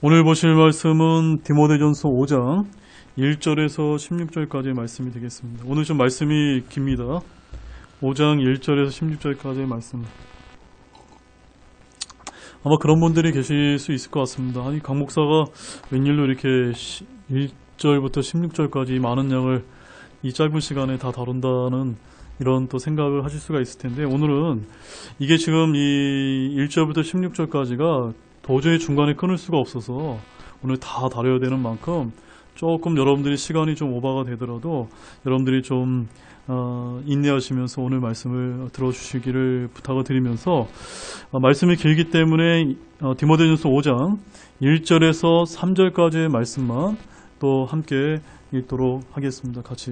오늘 보실 말씀은 디모데전서 5장 1절에서 16절까지의 말씀이 되겠습니다. 오늘 좀 말씀이 깁니다. 5장 1절에서 16절까지의 말씀. 아마 그런 분들이 계실 수 있을 것 같습니다. 아니, 강 목사가 웬일로 이렇게 1절부터 16절까지 많은 양을 이 짧은 시간에 다 다룬다는 이런 또 생각을 하실 수가 있을 텐데, 오늘은 이게 지금 이 1절부터 16절까지가 도저히 중간에 끊을 수가 없어서 오늘 다 다뤄야 되는 만큼 조금 여러분들이 시간이 좀 오버가 되더라도 여러분들이 좀 인내하시면서 오늘 말씀을 들어주시기를 부탁을 드리면서, 말씀이 길기 때문에 디모데전서 5장 1절에서 3절까지의 말씀만 또 함께 읽도록 하겠습니다. 같이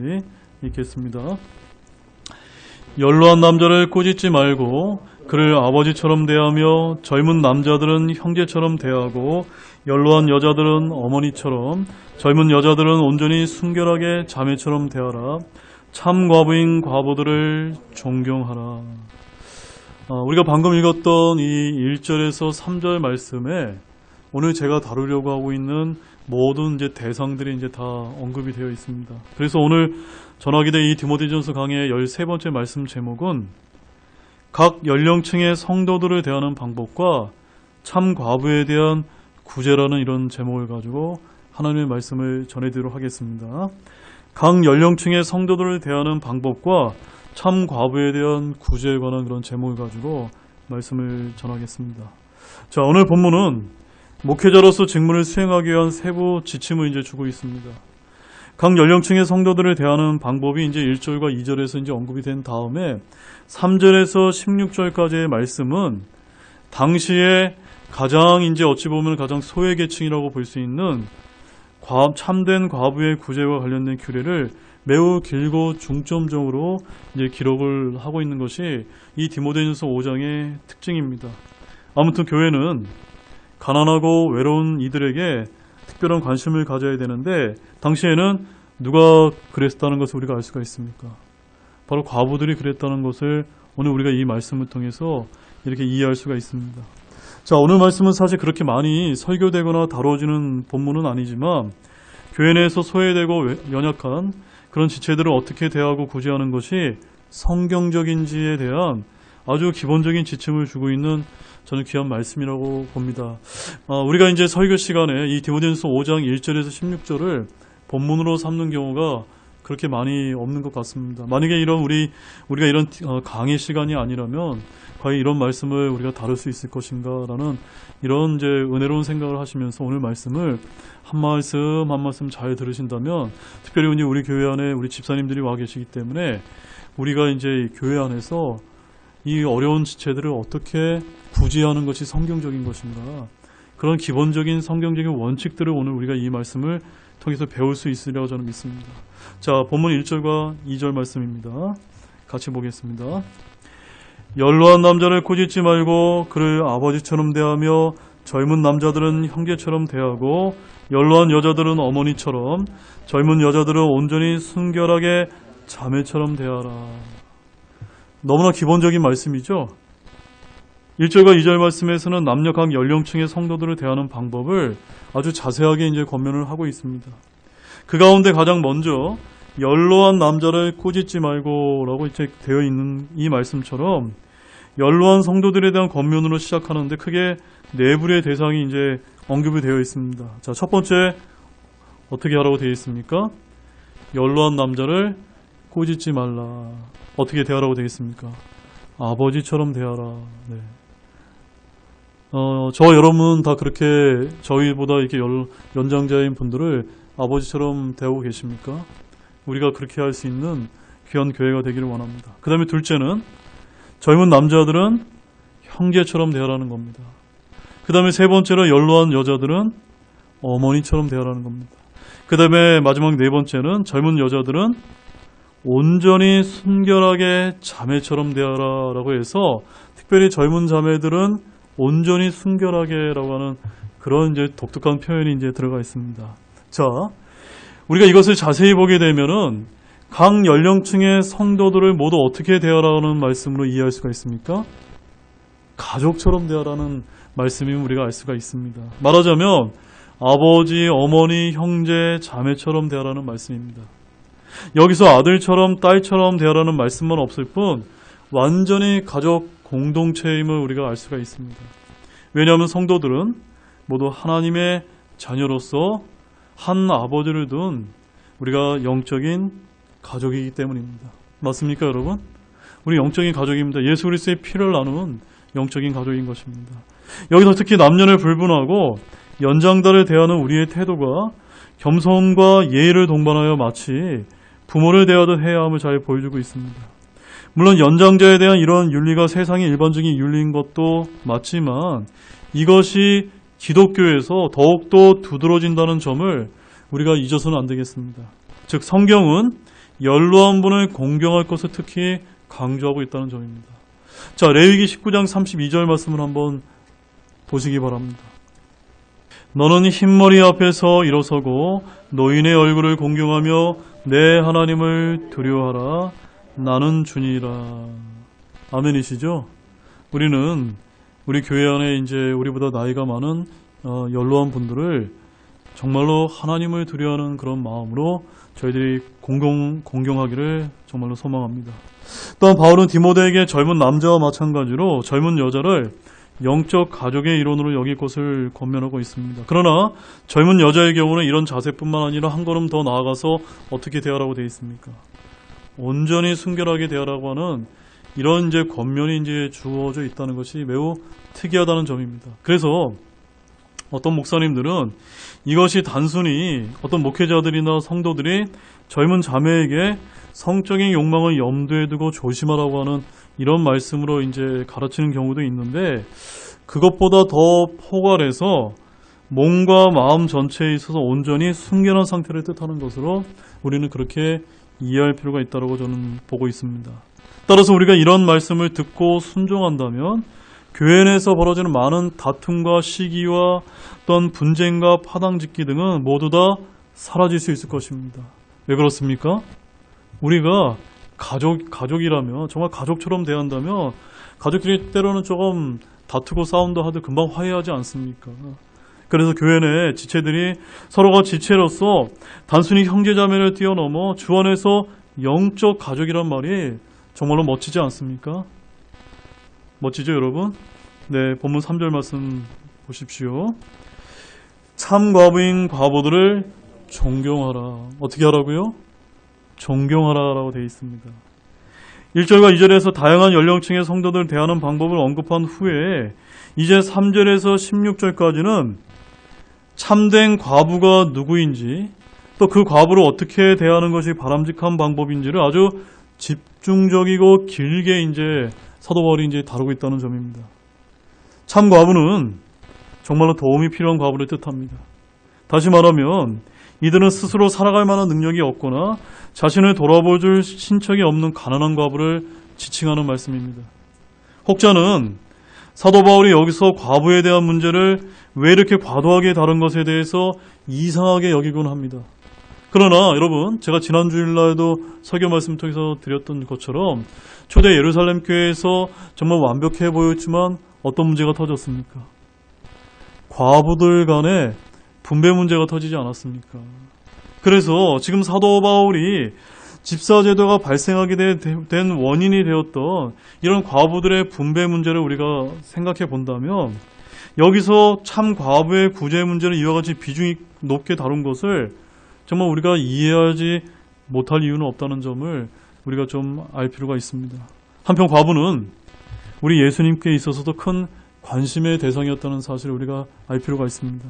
읽겠습니다. 연로한 남자를 꾸짖지 말고 그를 아버지처럼 대하며, 젊은 남자들은 형제처럼 대하고 연로한 여자들은 어머니처럼, 젊은 여자들은 온전히 순결하게 자매처럼 대하라. 참 과부인 과부들을 존경하라. 우리가 방금 읽었던 이 1절에서 3절 말씀에 오늘 제가 다루려고 하고 있는 모든 이제 대상들이 이제 다 언급이 되어 있습니다. 그래서 오늘 전하게 된 이 디모데전서 강의 13번째 말씀 제목은 각 연령층의 성도들을 대하는 방법과 참 과부에 대한 구제라는 이런 제목을 가지고 하나님의 말씀을 전해드리도록 하겠습니다. 각 연령층의 성도들을 대하는 방법과 참 과부에 대한 구제에 관한 그런 제목을 가지고 말씀을 전하겠습니다. 자, 오늘 본문은 목회자로서 직무를 수행하기 위한 세부 지침을 이제 주고 있습니다. 각 연령층의 성도들을 대하는 방법이 이제 1절과 2절에서 이제 언급이 된 다음에 3절에서 16절까지의 말씀은 당시에 가장 이제 어찌 보면 가장 소외 계층이라고 볼 수 있는 참된 과부의 구제와 관련된 규례를 매우 길고 중점적으로 이제 기록을 하고 있는 것이 이 디모데전서 5장의 특징입니다. 아무튼 교회는 가난하고 외로운 이들에게 특별한 관심을 가져야 되는데, 당시에는 누가 그랬다는 것을 우리가 알 수가 있습니까? 바로 과부들이 그랬다는 것을 오늘 우리가 이 말씀을 통해서 이렇게 이해할 수가 있습니다. 자, 오늘 말씀은 사실 그렇게 많이 설교되거나 다뤄지는 본문은 아니지만, 교회 내에서 소외되고 연약한 그런 지체들을 어떻게 대하고 구제하는 것이 성경적인지에 대한 아주 기본적인 지침을 주고 있는 저는 귀한 말씀이라고 봅니다. 우리가 이제 설교 시간에 이 디모데전서 5장 1절에서 16절을 본문으로 삼는 경우가 그렇게 많이 없는 것 같습니다. 만약에 우리가 이런 강의 시간이 아니라면 과연 이런 말씀을 우리가 다룰 수 있을 것인가라는 이런 이제 은혜로운 생각을 하시면서 오늘 말씀을 한 말씀 한 말씀 잘 들으신다면, 특별히 우리 교회 안에 우리 집사님들이 와 계시기 때문에 우리가 이제 교회 안에서 이 어려운 지체들을 어떻게 구제하는 것이 성경적인 것인가, 그런 기본적인 성경적인 원칙들을 오늘 우리가 이 말씀을 통해서 배울 수 있으리라고 저는 믿습니다. 자, 본문 1절과 2절 말씀입니다. 같이 보겠습니다. 연로한 남자를 꾸짖지 말고 그를 아버지처럼 대하며, 젊은 남자들은 형제처럼 대하고 연로한 여자들은 어머니처럼, 젊은 여자들은 온전히 순결하게 자매처럼 대하라. 너무나 기본적인 말씀이죠. 1절과 2절 말씀에서는 남녀 각 연령층의 성도들을 대하는 방법을 아주 자세하게 이제 권면을 하고 있습니다. 그 가운데 가장 먼저 연로한 남자를 꾸짖지 말고라고 이제 되어 있는 이 말씀처럼 연로한 성도들에 대한 권면으로 시작하는데 크게 네 불의 대상이 이제 언급이 되어 있습니다. 자, 첫 번째 어떻게 하라고 되어 있습니까? 연로한 남자를 꾸짖지 말라. 어떻게 대하라고 되어 있습니까? 아버지처럼 대하라. 네. 저 여러분 다 그렇게 저희보다 이렇게 연장자인 분들을 아버지처럼 대하고 계십니까? 우리가 그렇게 할 수 있는 귀한 교회가 되기를 원합니다. 그 다음에 둘째는 젊은 남자들은 형제처럼 대하라는 겁니다. 그 다음에 세 번째로 연로한 여자들은 어머니처럼 대하라는 겁니다. 그 다음에 마지막 네 번째는 젊은 여자들은 온전히 순결하게 자매처럼 대하라 라고 해서, 특별히 젊은 자매들은 온전히 순결하게 라고 하는 그런 이제 독특한 표현이 이제 들어가 있습니다. 자, 우리가 이것을 자세히 보게 되면은 각 연령층의 성도들을 모두 어떻게 대하라는 말씀으로 이해할 수가 있습니까? 가족처럼 대하라는 말씀이면 우리가 알 수가 있습니다. 말하자면 아버지, 어머니, 형제, 자매처럼 대하라는 말씀입니다. 여기서 아들처럼 딸처럼 대하라는 말씀만 없을 뿐 완전히 가족 공동체임을 우리가 알 수가 있습니다. 왜냐하면 성도들은 모두 하나님의 자녀로서 한 아버지를 둔 우리가 영적인 가족이기 때문입니다. 맞습니까, 여러분? 우리 영적인 가족입니다. 예수 그리스도의 피를 나누는 영적인 가족인 것입니다. 여기서 특히 남녀를 불분하고 연장자를 대하는 우리의 태도가 겸손과 예의를 동반하여 마치 부모를 대하듯 해야 함을 잘 보여주고 있습니다. 물론 연장자에 대한 이런 윤리가 세상의 일반적인 윤리인 것도 맞지만 이것이 기독교에서 더욱더 두드러진다는 점을 우리가 잊어서는 안 되겠습니다. 즉 성경은 연로한 분을 공경할 것을 특히 강조하고 있다는 점입니다. 자, 레위기 19장 32절 말씀을 한번 보시기 바랍니다. 너는 흰머리 앞에서 일어서고 노인의 얼굴을 공경하며 내 하나님을 두려워하라. 나는 주니라. 아멘이시죠? 우리는 우리 교회 안에 이제 우리보다 나이가 많은 연로한 분들을 정말로 하나님을 두려워하는 그런 마음으로 저희들이 공경하기를 정말로 소망합니다. 또한 바울은 디모데에게 젊은 남자와 마찬가지로 젊은 여자를 영적 가족의 일원으로 여길 것을 권면하고 있습니다. 그러나 젊은 여자의 경우는 이런 자세뿐만 아니라 한 걸음 더 나아가서 어떻게 대하라고 되어 있습니까? 온전히 순결하게 대하라고 하는 이런 이제 권면이 이제 주어져 있다는 것이 매우 특이하다는 점입니다. 그래서 어떤 목사님들은 이것이 단순히 어떤 목회자들이나 성도들이 젊은 자매에게 성적인 욕망을 염두에 두고 조심하라고 하는 이런 말씀으로 이제 가르치는 경우도 있는데 그것보다 더 포괄해서 몸과 마음 전체에 있어서 온전히 순결한 상태를 뜻하는 것으로 우리는 그렇게 이해할 필요가 있다고 저는 보고 있습니다. 따라서 우리가 이런 말씀을 듣고 순종한다면 교회 내에서 벌어지는 많은 다툼과 시기와 어떤 분쟁과 파당짓기 등은 모두 다 사라질 수 있을 것입니다. 왜 그렇습니까? 우리가 가족이라면 정말 가족처럼 대한다면 가족끼리 때로는 조금 다투고 싸움도 하듯 금방 화해하지 않습니까? 그래서 교회 내 지체들이 서로가 지체로서 단순히 형제자매를 뛰어넘어 주 안에서 영적 가족이란 말이 정말로 멋지지 않습니까? 멋지죠, 여러분? 네, 본문 3절 말씀 보십시오. 참 과부인 과부들을 존경하라. 어떻게 하라고요? 존경하라라고 되어 있습니다. 1절과 2절에서 다양한 연령층의 성도들을 대하는 방법을 언급한 후에 이제 3절에서 16절까지는 참된 과부가 누구인지 또 그 과부를 어떻게 대하는 것이 바람직한 방법인지를 아주 집중적이고 길게 이제 사도 바울이 이제 다루고 있다는 점입니다. 참 과부는 정말로 도움이 필요한 과부를 뜻합니다. 다시 말하면 이들은 스스로 살아갈 만한 능력이 없거나 자신을 돌아볼 신척이 없는 가난한 과부를 지칭하는 말씀입니다. 혹자는 사도 바울이 여기서 과부에 대한 문제를 왜 이렇게 과도하게 다룬 것에 대해서 이상하게 여기곤 합니다. 그러나 여러분, 제가 지난 주일날도 설교 말씀 통해서 드렸던 것처럼 초대 예루살렘 교회에서 정말 완벽해 보였지만 어떤 문제가 터졌습니까? 과부들 간에 분배 문제가 터지지 않았습니까? 그래서 지금 사도 바울이 집사제도가 발생하게 된 원인이 되었던 이런 과부들의 분배 문제를 우리가 생각해 본다면 여기서 참 과부의 구제 문제를 이와 같이 비중이 높게 다룬 것을 정말 우리가 이해하지 못할 이유는 없다는 점을 우리가 좀 알 필요가 있습니다. 한편 과부는 우리 예수님께 있어서도 큰 관심의 대상이었다는 사실을 우리가 알 필요가 있습니다.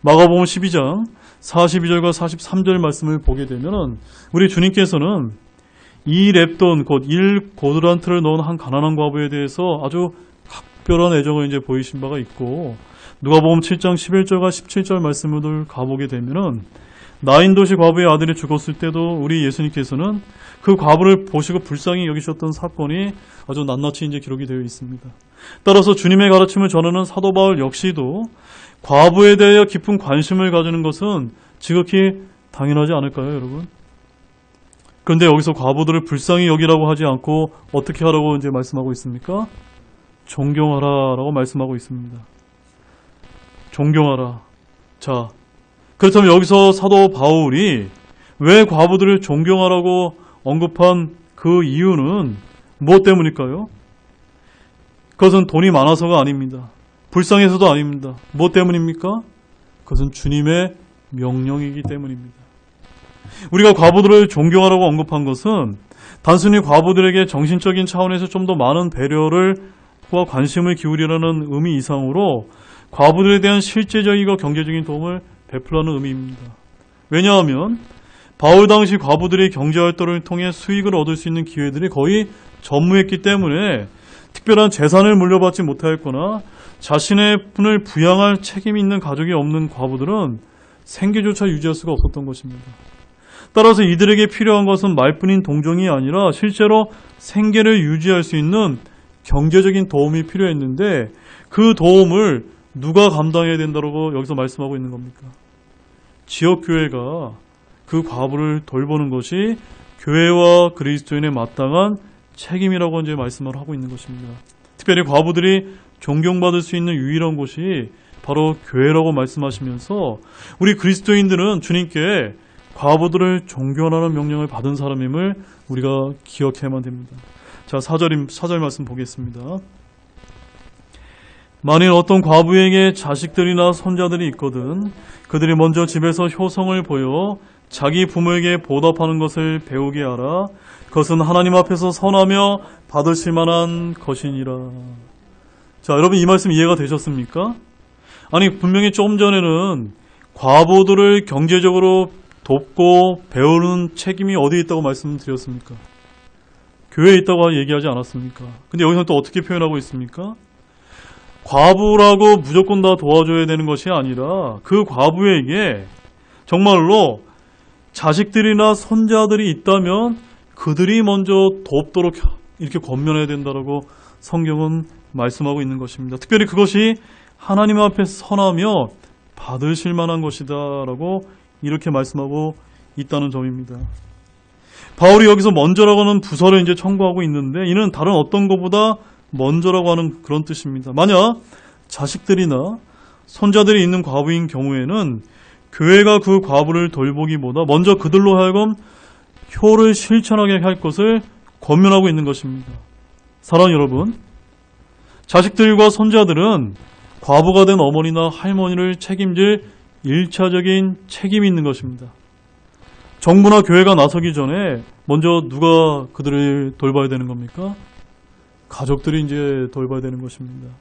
마가복음 12장 42절과 43절 말씀을 보게 되면 우리 주님께서는 이 렙돈 곧 1고드란트를 넣은 한 가난한 과부에 대해서 아주 각별한 애정을 이제 보이신 바가 있고 누가복음 7장 11절과 17절 말씀을 가보게 되면은 나인도시 과부의 아들이 죽었을 때도 우리 예수님께서는 그 과부를 보시고 불쌍히 여기셨던 사건이 아주 낱낱이 이제 기록이 되어 있습니다. 따라서 주님의 가르침을 전하는 사도 바울 역시도 과부에 대하여 깊은 관심을 가지는 것은 지극히 당연하지 않을까요, 여러분? 그런데 여기서 과부들을 불쌍히 여기라고 하지 않고 어떻게 하라고 이제 말씀하고 있습니까? 존경하라라고 말씀하고 있습니다. 존경하라. 자, 그렇다면 여기서 사도 바울이 왜 과부들을 존경하라고 언급한 그 이유는 무엇 때문일까요? 그것은 돈이 많아서가 아닙니다. 불쌍해서도 아닙니다. 무엇 때문입니까? 그것은 주님의 명령이기 때문입니다. 우리가 과부들을 존경하라고 언급한 것은 단순히 과부들에게 정신적인 차원에서 좀 더 많은 배려를 과 관심을 기울이라는 의미 이상으로 과부들에 대한 실제적이고 경제적인 도움을 베풀라는 의미입니다. 왜냐하면 바울 당시 과부들이 경제활동을 통해 수익을 얻을 수 있는 기회들이 거의 전무했기 때문에 특별한 재산을 물려받지 못하였거나 자신의 분을 부양할 책임이 있는 가족이 없는 과부들은 생계조차 유지할 수가 없었던 것입니다. 따라서 이들에게 필요한 것은 말뿐인 동정이 아니라 실제로 생계를 유지할 수 있는 경제적인 도움이 필요했는데 그 도움을 누가 감당해야 된다고 여기서 말씀하고 있는 겁니까? 지역교회가 그 과부를 돌보는 것이 교회와 그리스도인의 마땅한 책임이라고 이제 말씀을 하고 있는 것입니다. 특별히 과부들이 존경받을 수 있는 유일한 곳이 바로 교회라고 말씀하시면서 우리 그리스도인들은 주님께 과부들을 존경하라는 명령을 받은 사람임을 우리가 기억해야만 됩니다. 자, 4절 말씀 보겠습니다. 만일 어떤 과부에게 자식들이나 손자들이 있거든 그들이 먼저 집에서 효성을 보여 자기 부모에게 보답하는 것을 배우게 하라. 그것은 하나님 앞에서 선하며 받으실 만한 것이니라. 자, 여러분 이 말씀 이해가 되셨습니까? 아니, 분명히 좀 전에는 과부들을 경제적으로 돕고 배우는 책임이 어디에 있다고 말씀드렸습니까? 교회에 있다고 얘기하지 않았습니까? 근데 여기서 또 어떻게 표현하고 있습니까? 과부라고 무조건 다 도와줘야 되는 것이 아니라 그 과부에게 정말로 자식들이나 손자들이 있다면 그들이 먼저 돕도록 이렇게 권면해야 된다라고 성경은 말씀하고 있는 것입니다. 특별히 그것이 하나님 앞에 선하며 받으실 만한 것이다라고 이렇게 말씀하고 있다는 점입니다. 바울이 여기서 먼저라고 하는 부서를 이제 첨부하고 있는데 이는 다른 어떤 것보다 먼저라고 하는 그런 뜻입니다. 만약 자식들이나 손자들이 있는 과부인 경우에는 교회가 그 과부를 돌보기보다 먼저 그들로 하여금 효를 실천하게 할 것을 권면하고 있는 것입니다. 사랑하는 여러분, 자식들과 손자들은 과부가 된 어머니나 할머니를 책임질 1차적인 책임이 있는 것입니다. 정부나 교회가 나서기 전에 먼저 누가 그들을 돌봐야 되는 겁니까? 가족들이 이제 돌봐야 되는 것입니다.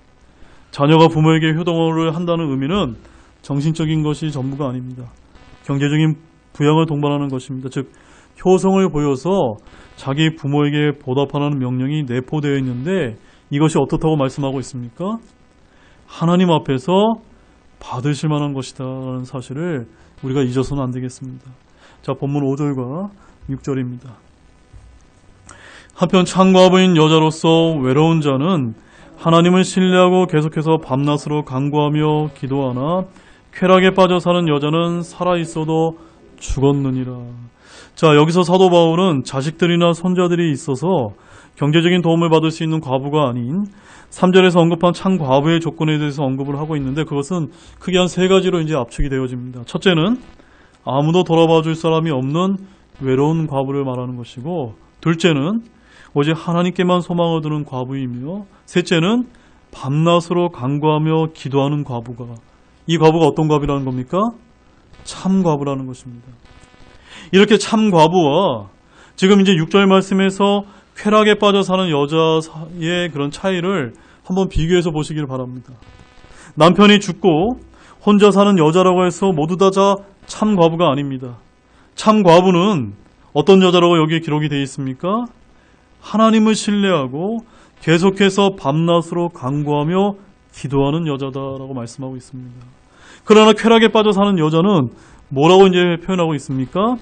자녀가 부모에게 효도를 한다는 의미는 정신적인 것이 전부가 아닙니다. 경제적인 부양을 동반하는 것입니다. 즉 효성을 보여서 자기 부모에게 보답하라는 명령이 내포되어 있는데 이것이 어떻다고 말씀하고 있습니까? 하나님 앞에서 받으실 만한 것이다 라는 사실을 우리가 잊어서는 안 되겠습니다. 자, 본문 5절과 6절입니다. 한편 창과부인 여자로서 외로운 자는 하나님을 신뢰하고 계속해서 밤낮으로 간구하며 기도하나 쾌락에 빠져 사는 여자는 살아있어도 죽었느니라. 자, 여기서 사도 바울은 자식들이나 손자들이 있어서 경제적인 도움을 받을 수 있는 과부가 아닌 3절에서 언급한 창과부의 조건에 대해서 언급을 하고 있는데 그것은 크게 한 3가지로 이제 압축이 되어집니다. 첫째는 아무도 돌아봐 줄 사람이 없는 외로운 과부를 말하는 것이고, 둘째는 오직 하나님께만 소망을 두는 과부이며, 셋째는 밤낮으로 간구하며 기도하는 과부가, 이 과부가 어떤 과부라는 겁니까? 참 과부라는 것입니다. 이렇게 참 과부와 지금 이제 6절 말씀에서 쾌락에 빠져 사는 여자의 그런 차이를 한번 비교해서 보시길 바랍니다. 남편이 죽고 혼자 사는 여자라고 해서 모두 다 참 과부가 아닙니다. 참 과부는 어떤 여자라고 여기에 기록이 되어 있습니까? 하나님을 신뢰하고 계속해서 밤낮으로 간구하며 기도하는 여자다라고 말씀하고 있습니다. 그러나 쾌락에 빠져 사는 여자는 뭐라고 이제 표현하고 있습니까?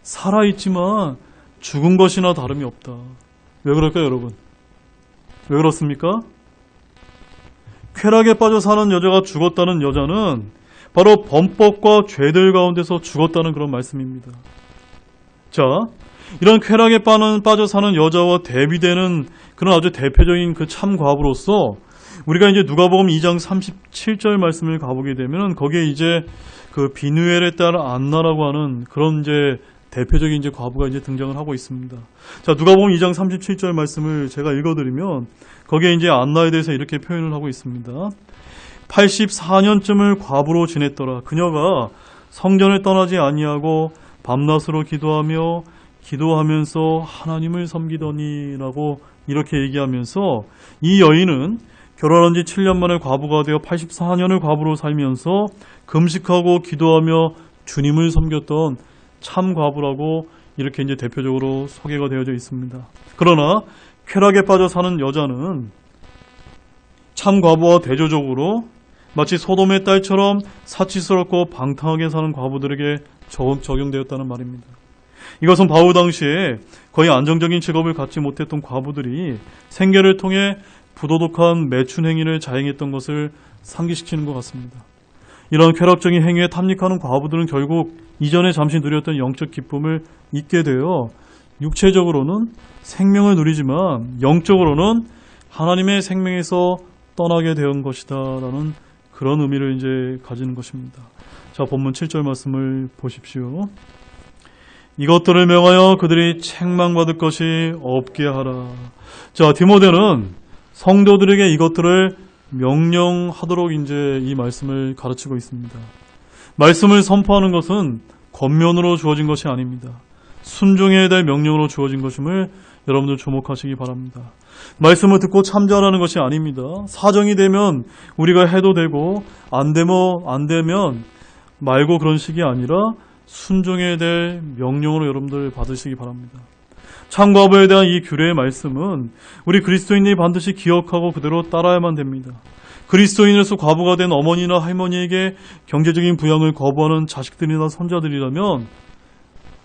살아있지만 죽은 것이나 다름이 없다. 왜 그럴까요, 여러분? 왜 그렇습니까? 쾌락에 빠져 사는 여자가 죽었다는 여자는 바로 범법과 죄들 가운데서 죽었다는 그런 말씀입니다. 자, 이런 쾌락에 빠져 사는 여자와 대비되는 그런 아주 대표적인 그 참 과부로서 우리가 이제 누가복음 2장 37절 말씀을 가보게 되면 거기에 이제 그 비누엘의 딸 안나라고 하는 그런 이제 대표적인 이제 과부가 이제 등장을 하고 있습니다. 자, 누가복음 2장 37절 말씀을 제가 읽어드리면 거기에 이제 안나에 대해서 이렇게 표현을 하고 있습니다. 84년쯤을 과부로 지냈더라. 그녀가 성전을 떠나지 아니하고 밤낮으로 기도하면서 하나님을 섬기더니라고 이렇게 얘기하면서 이 여인은 결혼한 지 7년 만에 과부가 되어 84년을 과부로 살면서 금식하고 기도하며 주님을 섬겼던 참 과부라고 이렇게 이제 대표적으로 소개가 되어져 있습니다. 그러나 쾌락에 빠져 사는 여자는 참 과부와 대조적으로 마치 소돔의 딸처럼 사치스럽고 방탕하게 사는 과부들에게 적용되었다는 말입니다. 이것은 바울 당시에 거의 안정적인 직업을 갖지 못했던 과부들이 생계를 통해 부도덕한 매춘 행위를 자행했던 것을 상기시키는 것 같습니다. 이런 쾌락적인 행위에 탐닉하는 과부들은 결국 이전에 잠시 누렸던 영적 기쁨을 잊게 되어 육체적으로는 생명을 누리지만 영적으로는 하나님의 생명에서 떠나게 된 것이다 라는 그런 의미를 이제 가지는 것입니다. 자, 본문 7절 말씀을 보십시오. 이것들을 명하여 그들이 책망받을 것이 없게 하라. 자, 디모데는 성도들에게 이것들을 명령하도록 이제 이 말씀을 가르치고 있습니다. 말씀을 선포하는 것은 권면으로 주어진 것이 아닙니다. 순종해야 될 명령으로 주어진 것임을 여러분들 주목하시기 바랍니다. 말씀을 듣고 참조하라는 것이 아닙니다. 사정이 되면 우리가 해도 되고 안 되면 말고 그런 식이 아니라 순종해야 될 명령으로 여러분들 받으시기 바랍니다. 참과부에 대한 이 규례의 말씀은 우리 그리스도인이 반드시 기억하고 그대로 따라야만 됩니다. 그리스도인으로서 과부가 된 어머니나 할머니에게 경제적인 부양을 거부하는 자식들이나 손자들이라면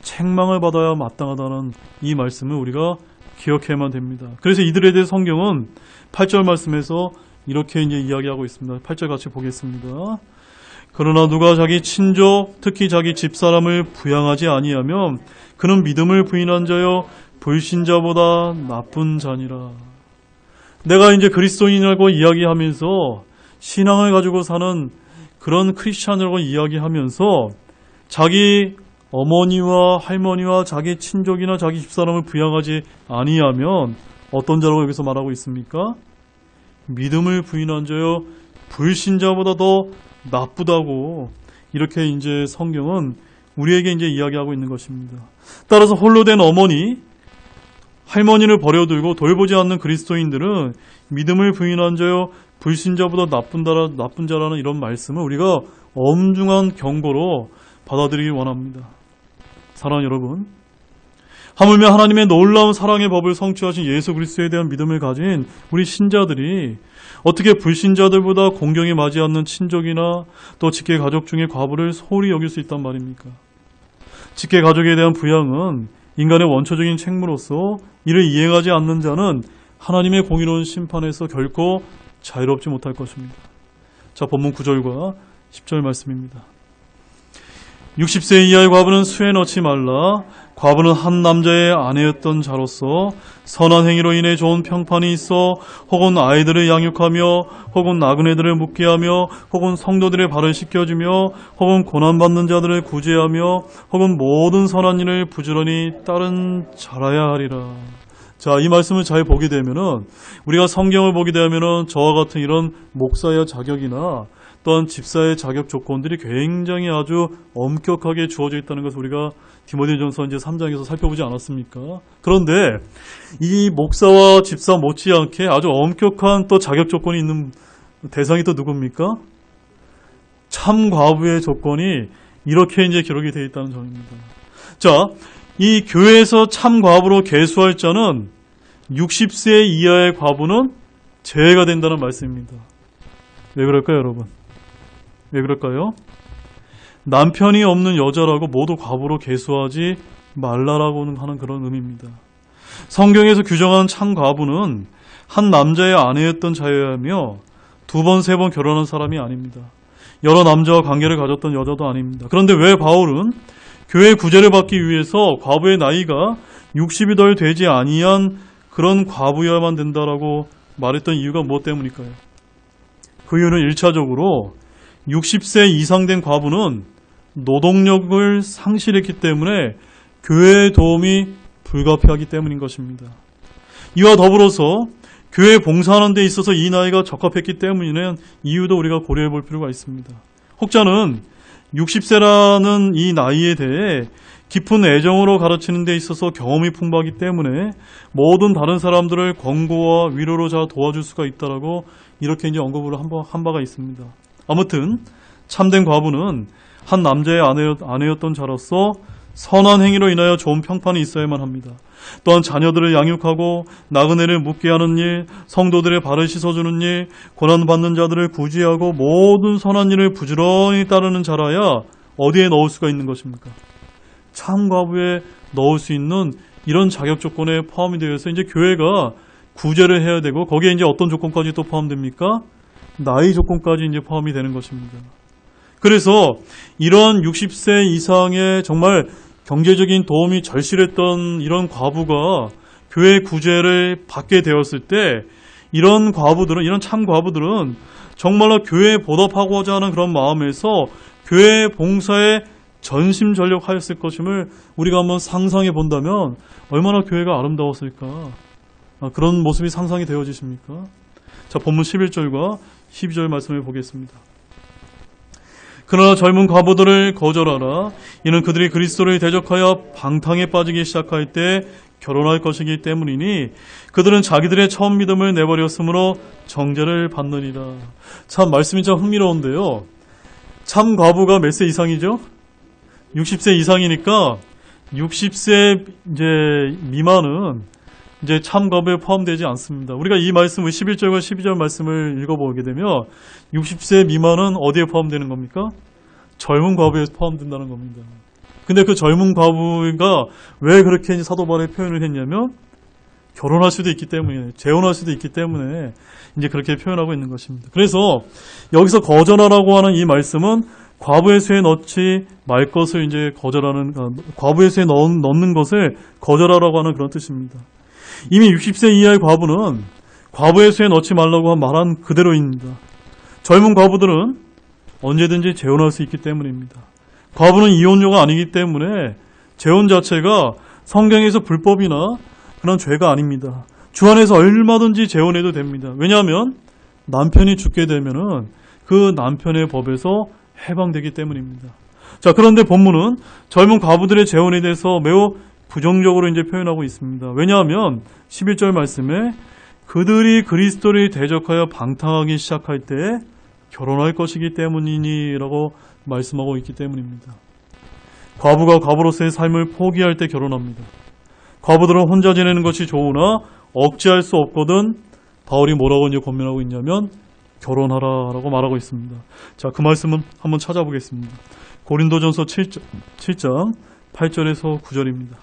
책망을 받아야 마땅하다는 이 말씀을 우리가 기억해야만 됩니다. 그래서 이들에 대해 성경은 8절 말씀에서 이렇게 이제 이야기하고 있습니다. 8절 같이 보겠습니다. 그러나 누가 자기 친족, 특히 자기 집사람을 부양하지 아니하면 그는 믿음을 부인한 자여 불신자보다 나쁜 자니라. 내가 이제 그리스도인이라고 이야기하면서 신앙을 가지고 사는 그런 크리스찬이라고 이야기하면서 자기 어머니와 할머니와 자기 친족이나 자기 집사람을 부양하지 아니하면 어떤 자라고 여기서 말하고 있습니까? 믿음을 부인한 자여 불신자보다 더 나쁘다고 이렇게 이제 성경은 우리에게 이제 이야기하고 있는 것입니다. 따라서 홀로 된 어머니, 할머니를 버려두고 돌보지 않는 그리스도인들은 믿음을 부인한 자여 불신자보다 나쁜 자라는 이런 말씀을 우리가 엄중한 경고로 받아들이기 원합니다. 사랑하는 여러분, 하물며 하나님의 놀라운 사랑의 법을 성취하신 예수 그리스도에 대한 믿음을 가진 우리 신자들이 어떻게 불신자들보다 공경에 맞지 않는 친족이나 또 직계 가족 중에 과부를 소홀히 여길 수 있단 말입니까? 직계 가족에 대한 부양은 인간의 원초적인 책무로서 이를 이행하지 않는 자는 하나님의 공의로운 심판에서 결코 자유롭지 못할 것입니다. 자, 본문 9절과 10절 말씀입니다. 60세 이하의 과부는 수에 넣지 말라. 과부는 한 남자의 아내였던 자로서 선한 행위로 인해 좋은 평판이 있어 혹은 아이들을 양육하며 혹은 나그네들을 묵게 하며 혹은 성도들의 발을 씻겨주며 혹은 고난받는 자들을 구제하며 혹은 모든 선한 일을 부지런히 따른 자라야 하리라. 자, 이 말씀을 잘 보게 되면은 우리가 성경을 보게 되면은 저와 같은 이런 목사의 자격이나 또한 집사의 자격 조건들이 굉장히 아주 엄격하게 주어져 있다는 것을 우리가 디모데전서 이제 3장에서 살펴보지 않았습니까? 그런데 이 목사와 집사 못지않게 아주 엄격한 또 자격 조건이 있는 대상이 또 누굽니까? 참 과부의 조건이 이렇게 이제 기록이 되어 있다는 점입니다. 자, 이 교회에서 참 과부로 계수할 자는 60세 이하의 과부는 제외가 된다는 말씀입니다. 왜 그럴까요, 여러분? 왜 그럴까요? 남편이 없는 여자라고 모두 과부로 계수하지 말라라고 하는 그런 의미입니다. 성경에서 규정한 참 과부는 한 남자의 아내였던 자여야 하며 2번, 3번 결혼한 사람이 아닙니다. 여러 남자와 관계를 가졌던 여자도 아닙니다. 그런데 왜 바울은 교회 구제를 받기 위해서 과부의 나이가 60이 덜 되지 아니한 그런 과부여야만 된다라고 말했던 이유가 무엇 때문일까요? 그 이유는 1차적으로 60세 이상 된 과부는 노동력을 상실했기 때문에 교회의 도움이 불가피하기 때문인 것입니다. 이와 더불어서 교회 봉사하는 데 있어서 이 나이가 적합했기 때문이라는 이유도 우리가 고려해 볼 필요가 있습니다. 혹자는 60세라는 이 나이에 대해 깊은 애정으로 가르치는 데 있어서 경험이 풍부하기 때문에 모든 다른 사람들을 권고와 위로로 잘 도와줄 수가 있다라고 이렇게 이제 언급을 한 바가 있습니다. 아무튼 참된 과부는 한 남자의 아내였던 자로서 선한 행위로 인하여 좋은 평판이 있어야만 합니다. 또한 자녀들을 양육하고 나그네를 묵게 하는 일, 성도들의 발을 씻어주는 일, 고난받는 자들을 구제하고 모든 선한 일을 부지런히 따르는 자라야 어디에 넣을 수가 있는 것입니까? 참 과부에 넣을 수 있는 이런 자격 조건에 포함이 되어서 이제 교회가 구제를 해야 되고 거기에 이제 어떤 조건까지 또 포함됩니까? 나이 조건까지 이제 포함이 되는 것입니다. 그래서 이런 60세 이상의 정말 경제적인 도움이 절실했던 이런 과부가 교회 구제를 받게 되었을 때 이런 과부들은, 이런 참 과부들은 정말로 교회에 보답하고자 하는 그런 마음에서 교회 봉사에 전심전력하였을 것임을 우리가 한번 상상해 본다면 얼마나 교회가 아름다웠을까? 그런 모습이 상상이 되어지십니까? 자, 본문 11절과 12절 말씀을 보겠습니다. 그러나 젊은 과부들을 거절하라. 이는 그들이 그리스도를 대적하여 방탕에 빠지기 시작할 때 결혼할 것이기 때문이니 그들은 자기들의 처음 믿음을 내버렸으므로 정죄를 받느니라. 참 말씀이 참 흥미로운데요. 참 과부가 몇 세 이상이죠? 60세 이상이니까 60세 이제 미만은 이제 참 과부에 포함되지 않습니다. 우리가 이 말씀을 11절과 12절 말씀을 읽어보게 되면 60세 미만은 어디에 포함되는 겁니까? 젊은 과부에 포함된다는 겁니다. 근데 그 젊은 과부가 왜 그렇게 사도 바울의 표현을 했냐면 결혼할 수도 있기 때문에, 재혼할 수도 있기 때문에 이제 그렇게 표현하고 있는 것입니다. 그래서 여기서 거절하라고 하는 이 말씀은 과부의 수에 넣지 말 것을 이제 거절하는, 과부의 수에 넣는 것을 거절하라고 하는 그런 뜻입니다. 이미 60세 이하의 과부는 과부의 수에 넣지 말라고 말한 그대로입니다. 젊은 과부들은 언제든지 재혼할 수 있기 때문입니다. 과부는 이혼녀가 아니기 때문에 재혼 자체가 성경에서 불법이나 그런 죄가 아닙니다. 주 안에서 얼마든지 재혼해도 됩니다. 왜냐하면 남편이 죽게 되면은 그 남편의 법에서 해방되기 때문입니다. 자, 그런데 본문은 젊은 과부들의 재혼에 대해서 매우 부정적으로 이제 표현하고 있습니다. 왜냐하면 11절 말씀에 그들이 그리스도를 대적하여 방탕하기 시작할 때 결혼할 것이기 때문이니라고 말씀하고 있기 때문입니다. 과부가 과부로서의 삶을 포기할 때 결혼합니다. 과부들은 혼자 지내는 것이 좋으나 억제할 수 없거든 바울이 뭐라고 이제 권면하고 있냐면 결혼하라라고 말하고 있습니다. 자, 그 말씀은 한번 찾아보겠습니다. 고린도전서 7장 8절에서 9절입니다.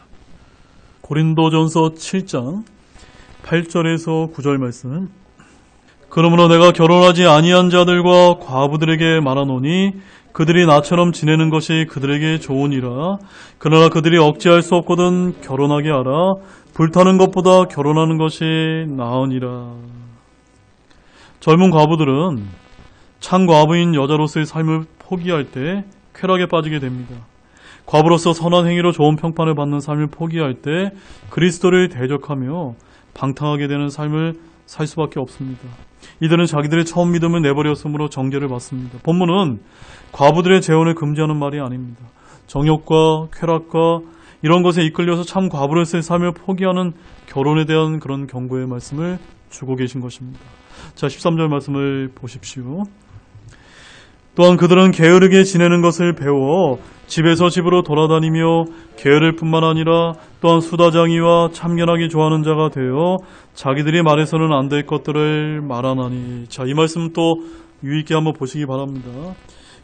고린도전서 7장 8절에서 9절 말씀. 그러므로 내가 결혼하지 아니한 자들과 과부들에게 말하노니 그들이 나처럼 지내는 것이 그들에게 좋으니라. 그러나 그들이 억제할 수 없거든 결혼하게 하라. 불타는 것보다 결혼하는 것이 나으니라. 젊은 과부들은 참 과부인 여자로서의 삶을 포기할 때 쾌락에 빠지게 됩니다. 과부로서 선한 행위로 좋은 평판을 받는 삶을 포기할 때 그리스도를 대적하며 방탕하게 되는 삶을 살 수밖에 없습니다. 이들은 자기들의 처음 믿음을 내버렸으므로 정죄를 받습니다. 본문은 과부들의 재혼을 금지하는 말이 아닙니다. 정욕과 쾌락과 이런 것에 이끌려서 참 과부로서의 삶을 포기하는 결혼에 대한 그런 경고의 말씀을 주고 계신 것입니다. 자, 13절 말씀을 보십시오. 또한 그들은 게으르게 지내는 것을 배워 집에서 집으로 돌아다니며 게으를 뿐만 아니라 또한 수다장이와 참견하기 좋아하는 자가 되어 자기들이 말해서는 안 될 것들을 말하나니. 자, 이 말씀 또 유의있게 한번 보시기 바랍니다.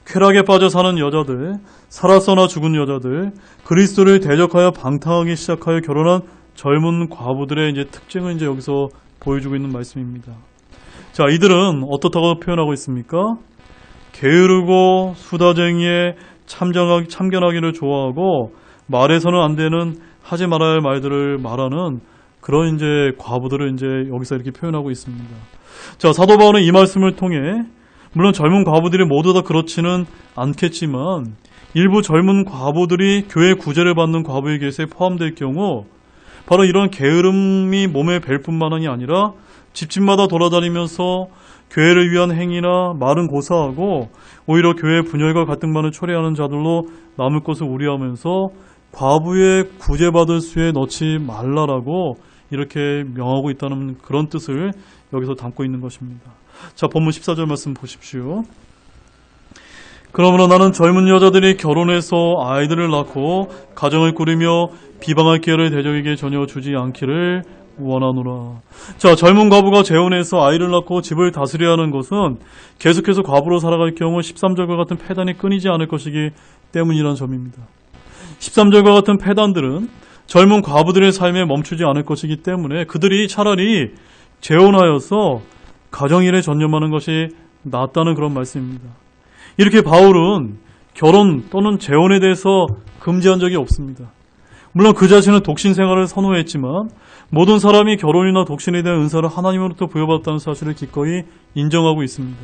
쾌락에 빠져 사는 여자들, 살았으나 죽은 여자들, 그리스도를 대적하여 방탕하기 시작하여 결혼한 젊은 과부들의 이제 특징을 이제 여기서 보여주고 있는 말씀입니다. 자, 이들은 어떻다고 표현하고 있습니까? 게으르고 수다쟁이에 참견하기를 좋아하고 말해서는 안 되는 하지 말아야 할 말들을 말하는 그런 이제 과부들을 이제 여기서 이렇게 표현하고 있습니다. 자, 사도 바울은 이 말씀을 통해 물론 젊은 과부들이 모두 다 그렇지는 않겠지만 일부 젊은 과부들이 교회 구제를 받는 과부의 계세에 포함될 경우 바로 이런 게으름이 몸에 뵐 뿐만이 아니라 집집마다 돌아다니면서 교회를 위한 행위나 말은 고사하고 오히려 교회 분열과 갈등만을 초래하는 자들로 남을 것을 우려하면서 과부의 구제받을 수에 넣지 말라라고 이렇게 명하고 있다는 그런 뜻을 여기서 담고 있는 것입니다. 자, 본문 14절 말씀 보십시오. 그러므로 나는 젊은 여자들이 결혼해서 아이들을 낳고 가정을 꾸리며 비방할 기회를 대적에게 전혀 주지 않기를 원하노라. 자, 젊은 과부가 재혼해서 아이를 낳고 집을 다스려야 하는 것은 계속해서 과부로 살아갈 경우 13절과 같은 폐단이 끊이지 않을 것이기 때문이라는 점입니다. 13절과 같은 폐단들은 젊은 과부들의 삶에 멈추지 않을 것이기 때문에 그들이 차라리 재혼하여서 가정일에 전념하는 것이 낫다는 그런 말씀입니다. 이렇게 바울은 결혼 또는 재혼에 대해서 금지한 적이 없습니다. 물론 그 자신은 독신 생활을 선호했지만 모든 사람이 결혼이나 독신에 대한 은사를 하나님으로부터 부여받았다는 사실을 기꺼이 인정하고 있습니다.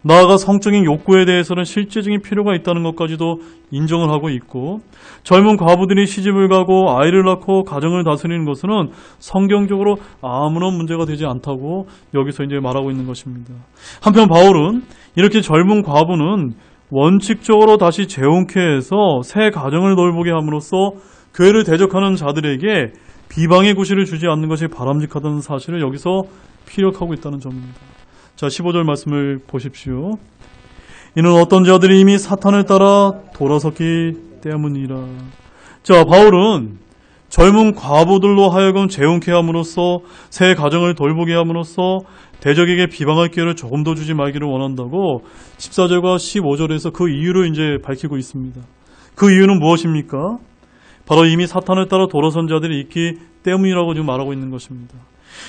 나아가 성적인 욕구에 대해서는 실제적인 필요가 있다는 것까지도 인정을 하고 있고 젊은 과부들이 시집을 가고 아이를 낳고 가정을 다스리는 것은 성경적으로 아무런 문제가 되지 않다고 여기서 이제 말하고 있는 것입니다. 한편 바울은 이렇게 젊은 과부는 원칙적으로 다시 재혼케 해서 새 가정을 돌보게 함으로써 교회를 대적하는 자들에게 비방의 구실을 주지 않는 것이 바람직하다는 사실을 여기서 피력하고 있다는 점입니다. 자, 15절 말씀을 보십시오. 이는 어떤 자들이 이미 사탄을 따라 돌아섰기 때문이라. 자, 바울은 젊은 과부들로 하여금 재혼케 함으로써 새 가정을 돌보게 함으로써 대적에게 비방할 기회를 조금 더 주지 말기를 원한다고 14절과 15절에서 그 이유를 이제 밝히고 있습니다. 그 이유는 무엇입니까? 바로 이미 사탄을 따라 돌아선 자들이 있기 때문이라고 지금 말하고 있는 것입니다.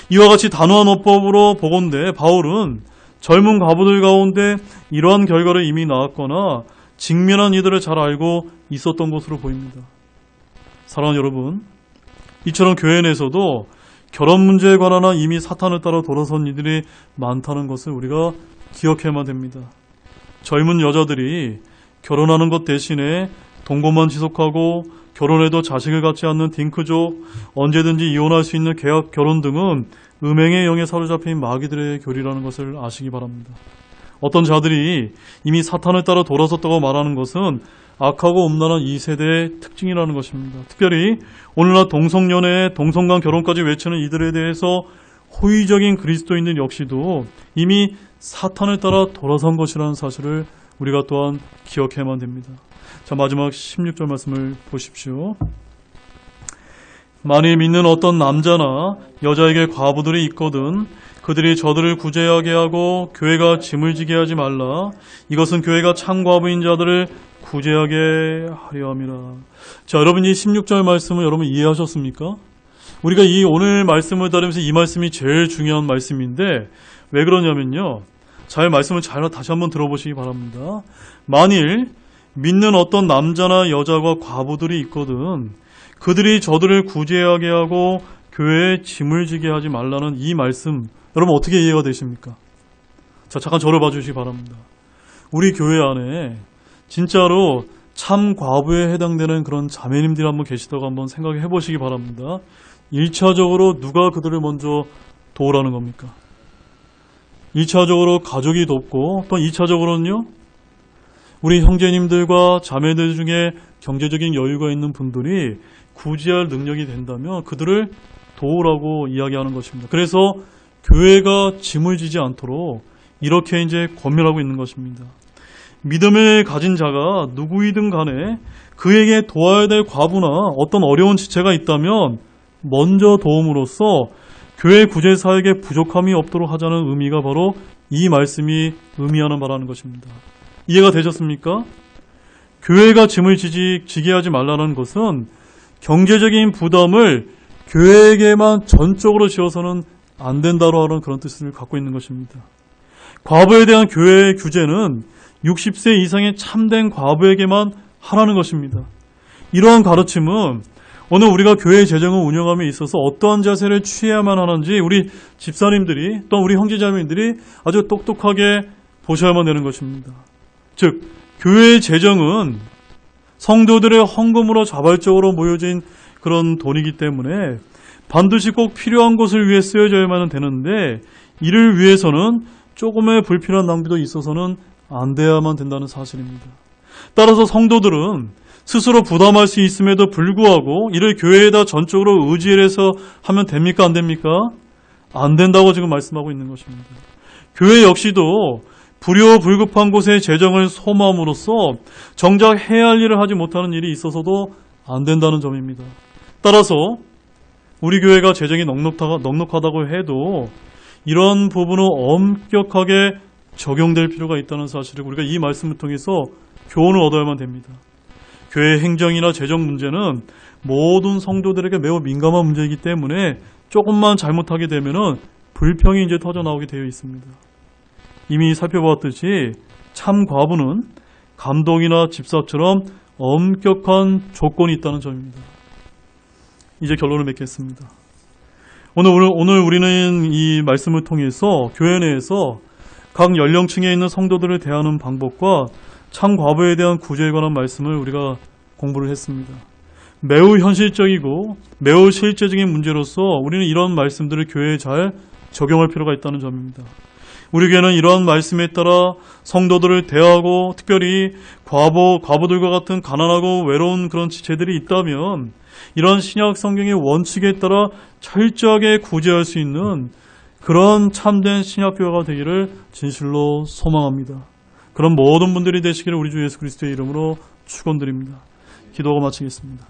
이와 같이 단호한 어법으로 보건대 바울은 젊은 과부들 가운데 이러한 결과를 이미 나왔거나 직면한 이들을 잘 알고 있었던 것으로 보입니다. 사랑하는 여러분, 이처럼 교회 내에서도 결혼 문제에 관한 이미 사탄을 따라 돌아선 이들이 많다는 것을 우리가 기억해야만 됩니다. 젊은 여자들이 결혼하는 것 대신에 동거만 지속하고 결혼해도 자식을 갖지 않는 딩크족, 언제든지 이혼할 수 있는 계약 결혼 등은 음행의 영에 사로잡힌 마귀들의 교리라는 것을 아시기 바랍니다. 어떤 자들이 이미 사탄을 따라 돌아섰다고 말하는 것은 악하고 음란한 이 세대의 특징이라는 것입니다. 특별히 오늘날 동성연애, 동성간 결혼까지 외치는 이들에 대해서 호의적인 그리스도인들 역시도 이미 사탄을 따라 돌아선 것이라는 사실을 우리가 또한 기억해야만 됩니다. 자, 마지막 16절 말씀을 보십시오. 만일 믿는 어떤 남자나 여자에게 과부들이 있거든 그들이 저들을 구제하게 하고 교회가 짐을 지게 하지 말라. 이것은 교회가 참과부인 자들을 구제하게 하려 함이라. 자, 여러분 이 16절 말씀을 여러분 이해하셨습니까? 우리가 이 오늘 말씀을 다루면서 이 말씀이 제일 중요한 말씀인데 왜 그러냐면요. 잘 말씀을 잘 다시 한번 들어보시기 바랍니다. 만일 믿는 어떤 남자나 여자가 과부들이 있거든 그들이 저들을 구제하게 하고 교회에 짐을 지게 하지 말라는 이 말씀 여러분 어떻게 이해가 되십니까? 자, 잠깐 저를 봐주시기 바랍니다. 우리 교회 안에 진짜로 참 과부에 해당되는 그런 자매님들이 한번 계시다고 한번 생각해 보시기 바랍니다. 1차적으로 누가 그들을 먼저 도우라는 겁니까? 1차적으로 가족이 돕고 또 2차적으로는요. 우리 형제님들과 자매들 중에 경제적인 여유가 있는 분들이 구제할 능력이 된다면 그들을 도우라고 이야기하는 것입니다. 그래서 교회가 짐을 지지 않도록 이렇게 이제 권면하고 있는 것입니다. 믿음을 가진 자가 누구이든 간에 그에게 도와야 될 과부나 어떤 어려운 지체가 있다면 먼저 도움으로써 교회 구제 사역에 부족함이 없도록 하자는 의미가 바로 이 말씀이 의미하는 바라는 것입니다. 이해가 되셨습니까? 교회가 짐을 지게 하지 말라는 것은 경제적인 부담을 교회에게만 전적으로 지어서는 안 된다로 하는 그런 뜻을 갖고 있는 것입니다. 과부에 대한 교회의 규제는 60세 이상의 참된 과부에게만 하라는 것입니다. 이러한 가르침은 오늘 우리가 교회 재정을 운영함에 있어서 어떠한 자세를 취해야만 하는지 우리 집사님들이 또 우리 형제자매들이 아주 똑똑하게 보셔야만 되는 것입니다. 즉, 교회의 재정은 성도들의 헌금으로 자발적으로 모여진 그런 돈이기 때문에 반드시 꼭 필요한 것을 위해 쓰여져야만 되는데, 이를 위해서는 조금의 불필요한 낭비도 있어서는 안 돼야만 된다는 사실입니다. 따라서 성도들은 스스로 부담할 수 있음에도 불구하고 이를 교회에다 전적으로 의지해서 하면 됩니까? 안 됩니까? 안 된다고 지금 말씀하고 있는 것입니다. 교회 역시도 불효불급한 곳에 재정을 소모함으로써 정작 해야 할 일을 하지 못하는 일이 있어서도 안 된다는 점입니다. 따라서 우리 교회가 재정이 넉넉하다고 해도 이런 부분은 엄격하게 적용될 필요가 있다는 사실을 우리가 이 말씀을 통해서 교훈을 얻어야만 됩니다. 교회 행정이나 재정 문제는 모든 성도들에게 매우 민감한 문제이기 때문에 조금만 잘못하게 되면은 불평이 이제 터져 나오게 되어 있습니다. 이미 살펴보았듯이 참 과부는 감독이나 집사처럼 엄격한 조건이 있다는 점입니다. 이제 결론을 맺겠습니다. 오늘 우리는 이 말씀을 통해서 교회 내에서 각 연령층에 있는 성도들을 대하는 방법과 참 과부에 대한 구제에 관한 말씀을 우리가 공부를 했습니다. 매우 현실적이고 매우 실제적인 문제로서 우리는 이런 말씀들을 교회에 잘 적용할 필요가 있다는 점입니다. 우리 교회는 이러한 말씀에 따라 성도들을 대하고 특별히 과부들과 같은 가난하고 외로운 그런 지체들이 있다면 이런 신약 성경의 원칙에 따라 철저하게 구제할 수 있는 그런 참된 신약교회가 되기를 진실로 소망합니다. 그런 모든 분들이 되시기를 우리 주 예수 그리스도의 이름으로 축원드립니다. 기도하고 마치겠습니다.